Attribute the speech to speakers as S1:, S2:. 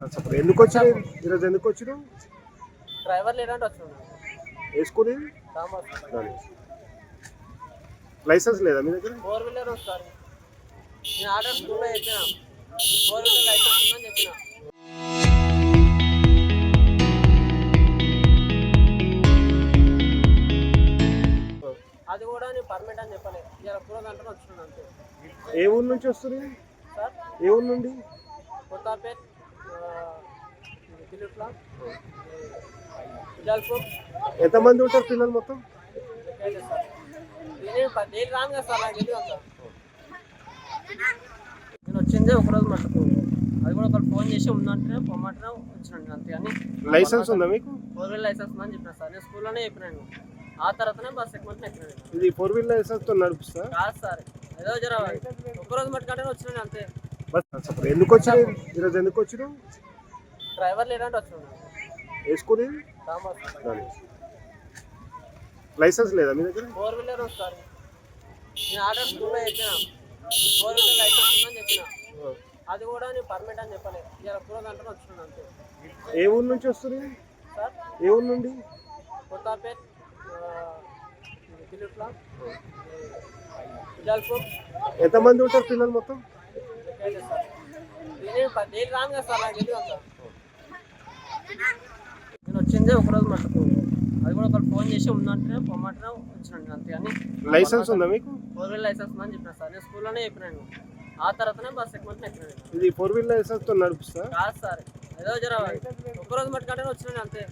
S1: ఎందుకు వచ్చినావు ఈరోజు? ఎందుకు వచ్చినావు?
S2: డ్రైవర్ లేదంటే వచ్చాను.
S1: వేసుకుని లైసెన్స్ లేదా మీ దగ్గర?
S2: 4 వీలర్ వస్తారు. నేను ఆర్డర్ స్కూల్లో చెప్పిన 4 వీలర్ లైసెన్స్ ఉందని చెప్పిన. అది కూడా నేను పర్మిట్ అని చెప్పలేదు. ఇలా పూర గంటలో వచ్చినాను అంతే.
S1: ఏ ఊరు నుంచి వస్తుంది
S2: సార్?
S1: ఏ ఊరు నుండి?
S2: కొత్తపేట్, తిలుట్ల, జల్పూర్.
S1: ఎంతమంది ఉంటారు పిల్లలు మొత్తం?
S2: నేను రాను కదా సార్, నాకు తెలియదు అంత. నేను వచ్చిందే ఒకరోజు మటుకు. అది కూడా ఒకరు ఫోన్ చేసి ఉందంటే పొమ్మంటే వచ్చినాను అంతే. అని
S1: లైసెన్స్ ఉందా మీకు?
S2: 4 వీలర్ లైసెన్స్ ఉందని చెప్పిన సార్. నేను స్కూల్లోనే చెప్పినాను. ఆ తర్వాతనే బస్ ఎక్కమంటే ఎక్కినాను.
S1: ఇది 4 వీలర్ లైసెన్స్ తో నడుపుస్తా?
S2: కాదు సార్, ఏదో జర ఒక్కరోజు మట్టుకంటే వచ్చినాను అంతే.
S1: ఎందుకు వచ్చినావు ఈరోజు? ఎందుకు వచ్చినావు?
S2: డ్రైవర్ లేదంటే వచ్చాను.
S1: వేసుకుని లైసెన్స్ లేదా మీ దగ్గర?
S2: 4 వీలర్ వస్తారు. నేను ఆర్డర్ స్కూల్లో చెప్పిన 4 వీలర్ లైసెన్స్ ఉందని చెప్పిన. అది కూడా నేను పర్మిట్ అని చెప్పలేదు. ఇలా పూర గంటలో వచ్చినాను అంతే.
S1: ఏ ఊరు నుంచి వస్తుంది
S2: సార్?
S1: ఏ ఊరు నుండి?
S2: కొత్తపేట్, తిలుట్ల, జల్పూర్.
S1: ఎంతమంది ఉంటారు పిల్లలు మొత్తం?
S2: నేను రాను కదా సార్, నాకు తెలియదు అంత. నేను వచ్చిందే ఒకరోజు మటుకు. అది కూడా ఒకరు ఫోన్ చేసి ఉందంటే పొమ్మంటే వచ్చినాను అంతే. అని
S1: లైసెన్స్ ఉందా మీకు?
S2: 4 వీలర్ లైసెన్స్ ఉందని చెప్పిన సార్. నేను స్కూల్లోనే చెప్పినాను. ఆ తర్వాతనే బస్ ఎక్కమంటే ఎక్కినాను.
S1: ఇది 4 వీలర్ లైసెన్స్ తో నడుపుస్తా?
S2: కాదు సార్, ఏదో జర ఒక్కరోజు మట్టుకంటే వచ్చినాను అంతే.